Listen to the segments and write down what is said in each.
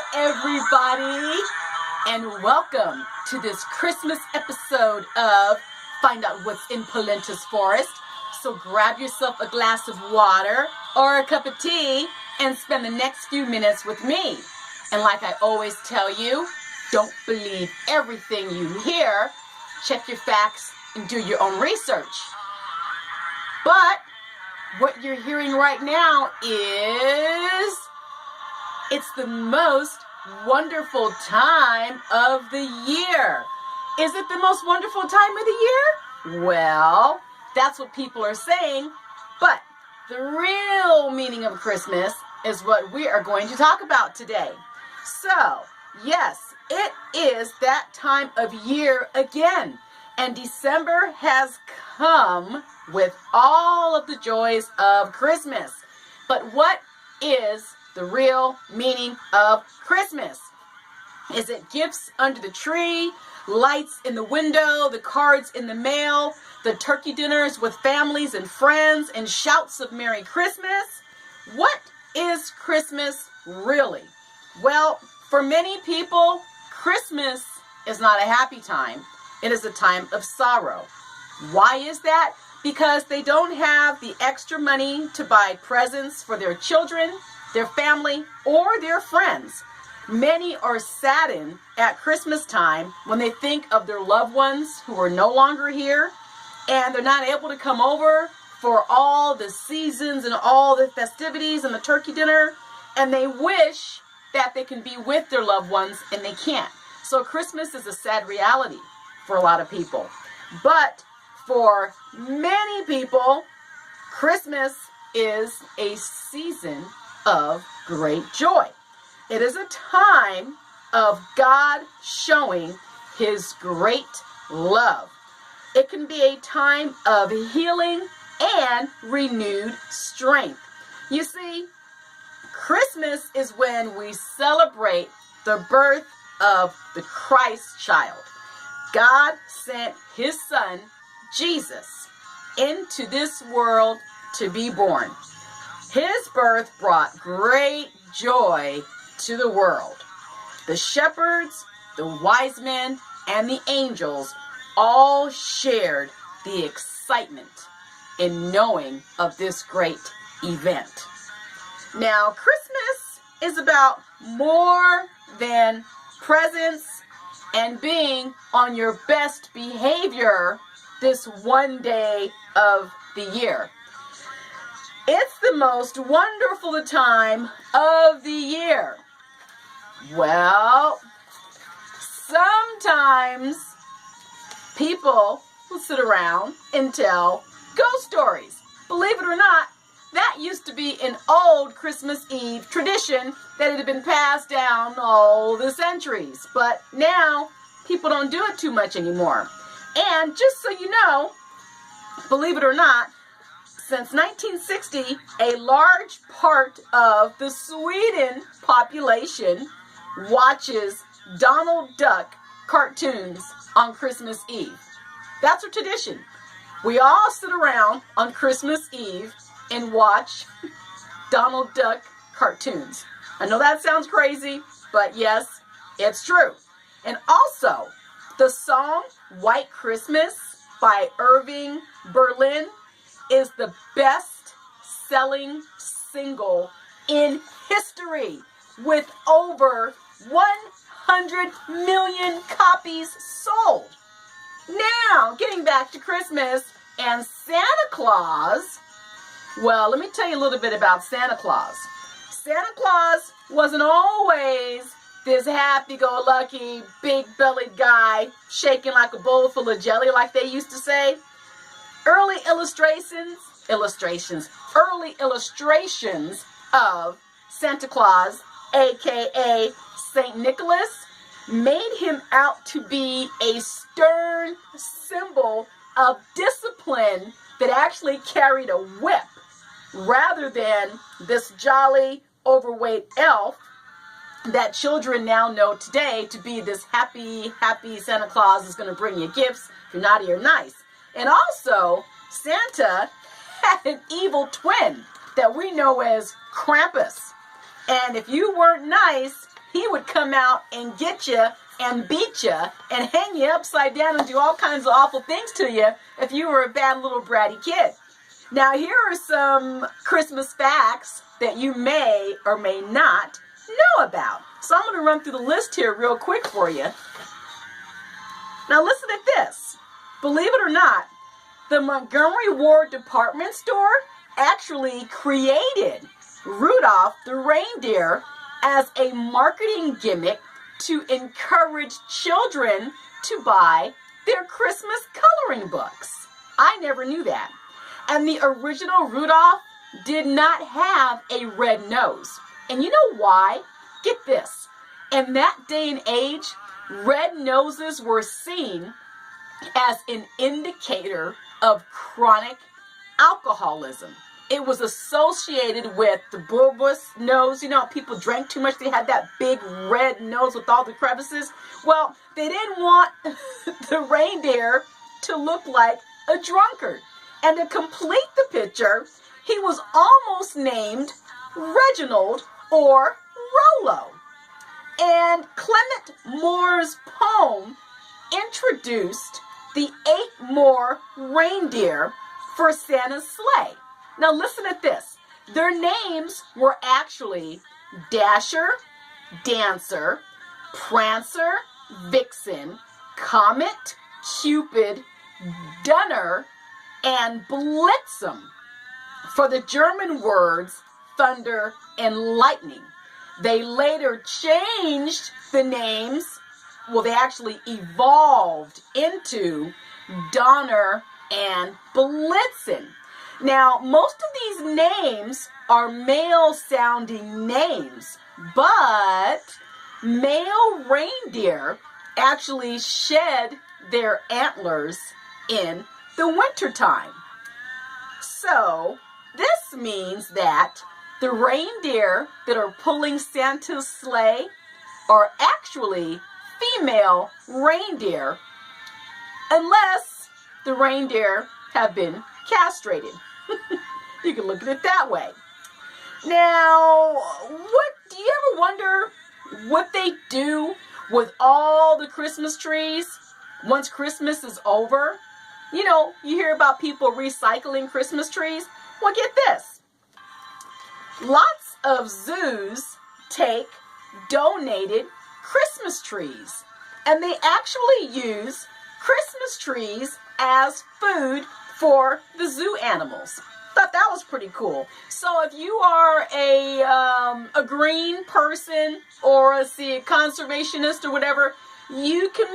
Hello, everybody, and welcome to this Christmas episode of Find Out What's in Pelenta's Forest. So grab yourself a glass of water or a cup of tea and spend the next few minutes with me. And like I always tell you, don't believe everything you hear. Check your facts and do your own research. But what you're hearing right now is it's the most wonderful time of the year. Is it the most wonderful time of the year? Well, that's what people are saying, but the real meaning of Christmas is what we are going to talk about today. So, yes, it is that time of year again, and December has come with all of the joys of Christmas. But what is the real meaning of Christmas? Is it gifts under the tree, lights in the window, the cards in the mail, the turkey dinners with families and friends, and shouts of Merry Christmas? What is Christmas really? Well, for many people, Christmas is not a happy time. It is a time of sorrow. Why is that? Because they don't have the extra money to buy presents for their children, their family, or their friends. Many are saddened at Christmas time when they think of their loved ones who are no longer here, and they're not able to come over for all the seasons and all the festivities and the turkey dinner, and they wish that they can be with their loved ones, and they can't. So Christmas is a sad reality for a lot of people. But for many people, Christmas is a season of great joy. It is a time of God showing His great love. It can be a time of healing and renewed strength. You see, Christmas is when we celebrate the birth of the Christ child. God sent His Son, Jesus, into this world to be born. His birth brought great joy to the world. The shepherds, the wise men, and the angels all shared the excitement in knowing of this great event. Now, Christmas is about more than presents and being on your best behavior this one day of the year. It's the most wonderful time of the year. Well, sometimes people will sit around and tell ghost stories. Believe it or not, that used to be an old Christmas Eve tradition that had been passed down all the centuries. But now, people don't do it too much anymore. And just so you know, believe it or not, since 1960, a large part of the Sweden population watches Donald Duck cartoons on Christmas Eve. That's a tradition. We all sit around on Christmas Eve and watch Donald Duck cartoons. I know that sounds crazy, but yes, it's true. And also, the song White Christmas by Irving Berlin is the best-selling single in history with over 100 million copies sold. Now, getting back to Christmas and Santa Claus, well, let me tell you a little bit about Santa Claus. Santa Claus wasn't always this happy-go-lucky, big-bellied guy shaking like a bowl full of jelly, like they used to say. Early illustrations of Santa Claus, aka St. Nicholas, made him out to be a stern symbol of discipline that actually carried a whip, rather than this jolly, overweight elf that children now know today to be this happy Santa Claus is going to bring you gifts if you're naughty or nice. And also, Santa had an evil twin that we know as Krampus. And if you weren't nice, he would come out and get you and beat you and hang you upside down and do all kinds of awful things to you if you were a bad little bratty kid. Now, here are some Christmas facts that you may or may not know about. So I'm going to run through the list here real quick for you. Now, listen at this. Believe it or not, the Montgomery Ward department store actually created Rudolph the reindeer as a marketing gimmick to encourage children to buy their Christmas coloring books. I never knew that. And the original Rudolph did not have a red nose. And you know why? Get this. In that day and age, red noses were seen as an indicator of chronic alcoholism. It was associated with the bulbous nose. You know, people drank too much. They had that big red nose with all the crevices. Well, they didn't want the reindeer to look like a drunkard. And to complete the picture, he was almost named Reginald or Rollo. And Clement Moore's poem introduced the 8 more reindeer for Santa's sleigh. Now listen at this. Their names were actually Dasher, Dancer, Prancer, Vixen, Comet, Cupid, Donner, and Blitzen, for the German words thunder and lightning. They later changed the names. Well, they actually evolved into Donner and Blitzen. Now, most of these names are male-sounding names, but male reindeer actually shed their antlers in the wintertime. So, this means that the reindeer that are pulling Santa's sleigh are actually female reindeer, unless the reindeer have been castrated. You can look at it that way. Now, do you ever wonder what they do with all the Christmas trees once Christmas is over? You know, you hear about people recycling Christmas trees. Well, get this. Lots of zoos take donated Christmas trees, and they actually use Christmas trees as food for the zoo animals. Thought that was pretty cool. So if you are a green person or a conservationist or whatever, you can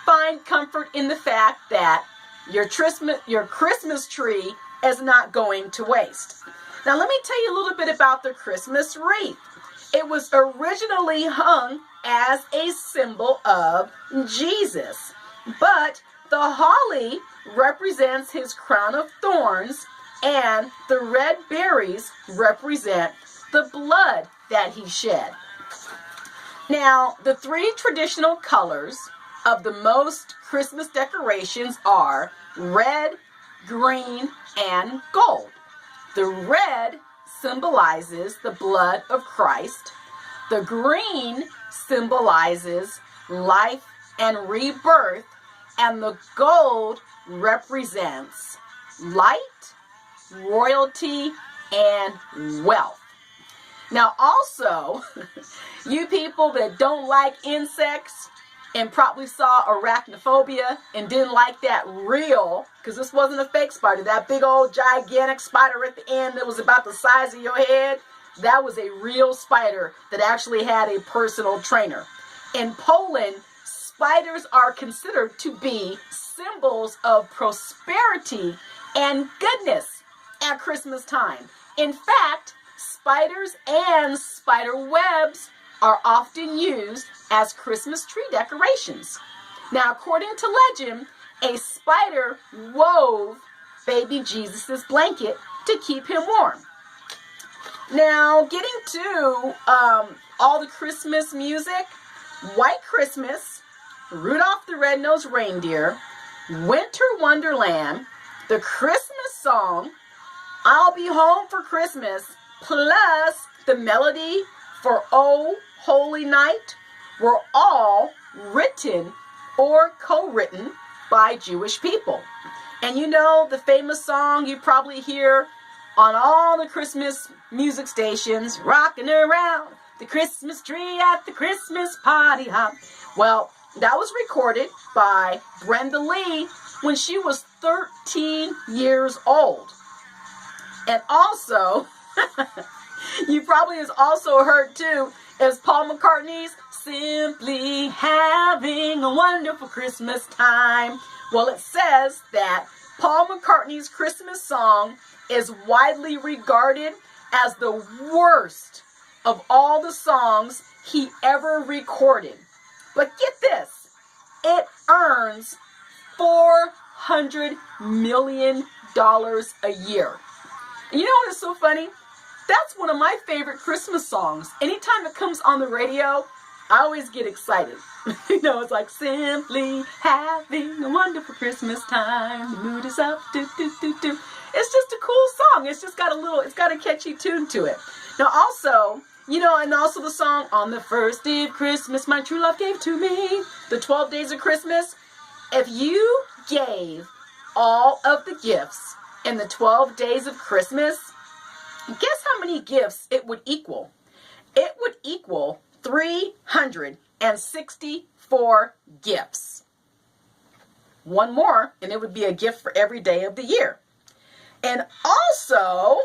find comfort in the fact that your Christmas tree is not going to waste. Now let me tell you a little bit about the Christmas wreath. It was originally hung as a symbol of Jesus, but the holly represents his crown of thorns, and the red berries represent the blood that he shed. Now, the 3 traditional colors of the most Christmas decorations are red, green, and gold. The red symbolizes the blood of Christ. The green symbolizes life and rebirth, and the gold represents light, royalty, and wealth. Now also, you people that don't like insects and probably saw arachnophobia and didn't like that real, because this wasn't a fake spider, that big old gigantic spider at the end that was about the size of your head, that was a real spider that actually had a personal trainer. In Poland, spiders are considered to be symbols of prosperity and goodness at Christmas time. In fact, spiders and spider webs are often used as Christmas tree decorations. Now, according to legend, a spider wove baby Jesus' blanket to keep him warm. Now, getting to all the Christmas music, White Christmas, Rudolph the Red-Nosed Reindeer, Winter Wonderland, the Christmas song, I'll Be Home for Christmas, plus the melody for Oh, Holy Night were all written or co-written by Jewish people. And you know the famous song you probably hear on all the Christmas music stations, rocking around the Christmas tree at the Christmas party hop. Well, that was recorded by Brenda Lee when she was 13 years old. And also, you probably has also heard too, is Paul McCartney's Simply Having a Wonderful Christmas Time. Well, it says that Paul McCartney's Christmas song is widely regarded as the worst of all the songs he ever recorded. But get this, it earns $400 million a year. And you know what is so funny? That's one of my favorite Christmas songs. Anytime it comes on the radio, I always get excited. You know, it's like, simply having a wonderful Christmas time. The mood is up, do, do, do, do. It's just a cool song. It's just got it's got a catchy tune to it. Now also, you know, and also the song, On the First Day of Christmas, My True Love Gave to Me, the 12 Days of Christmas. If you gave all of the gifts in the 12 days of Christmas, guess how many gifts it would equal? It would equal 364 gifts. One more, and it would be a gift for every day of the year. And also,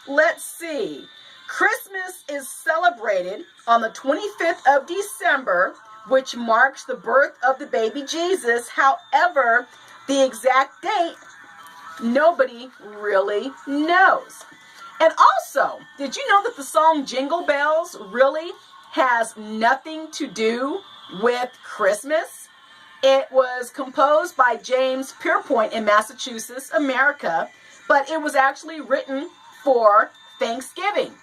let's see, Christmas is celebrated on the 25th of December, which marks the birth of the baby Jesus. However, the exact date, nobody really knows. And also, did you know that the song Jingle Bells really has nothing to do with Christmas? It was composed by James Pierpont in Massachusetts, America, but it was actually written for Thanksgiving.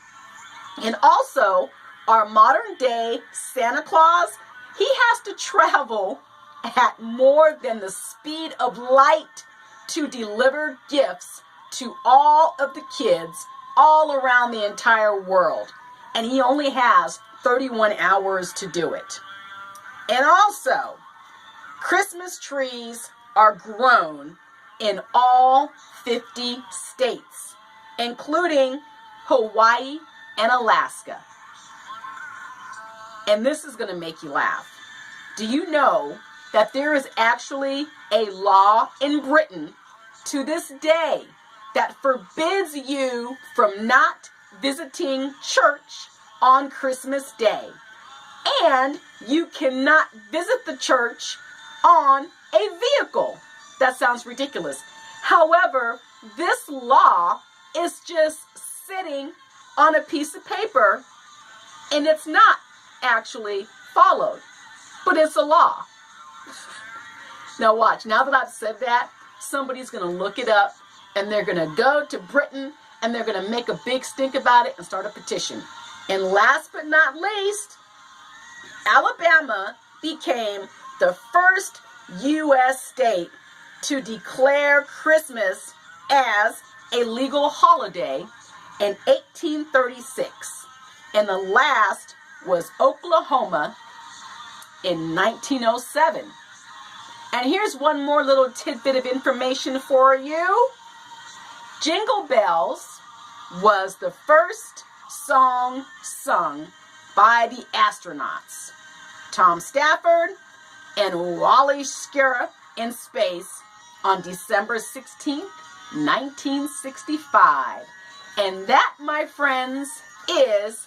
And also, our modern day Santa Claus, he has to travel at more than the speed of light to deliver gifts to all of the kids all around the entire world. And he only has 31 hours to do it. And also, Christmas trees are grown in all 50 states, including Hawaii and Alaska. And this is going to make you laugh. Do you know that there is actually a law in Britain to this day that forbids you from not visiting church on Christmas Day? And you cannot visit the church on a vehicle. That sounds ridiculous. However, this law is just sitting on a piece of paper, and it's not actually followed, but it's a law. Now watch, now that I've said that, somebody's going to look it up, and they're going to go to Britain, and they're going to make a big stink about it and start a petition. And last but not least, Alabama became the first U.S. state to declare Christmas as a legal holiday in 1836. And the last was Oklahoma in 1907. And here's one more little tidbit of information for you. Jingle Bells was the first song sung by the astronauts, Tom Stafford and Wally Schirra, in space on December 16th, 1965. And that, my friends, is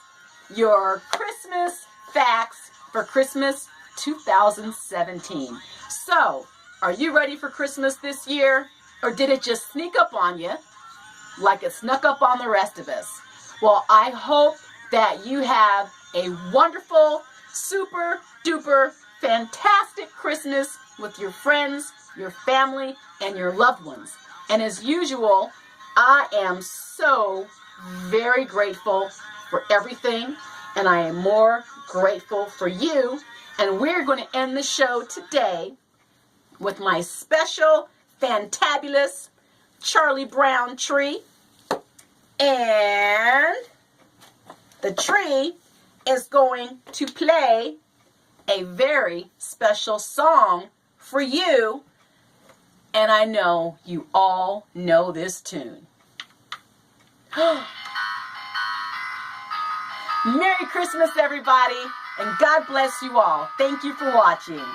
your Christmas facts for Christmas 2017. So, are you ready for Christmas this year? Or did it just sneak up on you like it snuck up on the rest of us? Well, I hope that you have a wonderful, super duper, fantastic Christmas with your friends, your family, and your loved ones. And as usual, I am so very grateful for everything, and I am more grateful for you. And we're going to end the show today with my special, fantabulous Charlie Brown tree. And the tree is going to play a very special song for you. And I know you all know this tune. Merry Christmas, everybody, and God bless you all. Thank you for watching.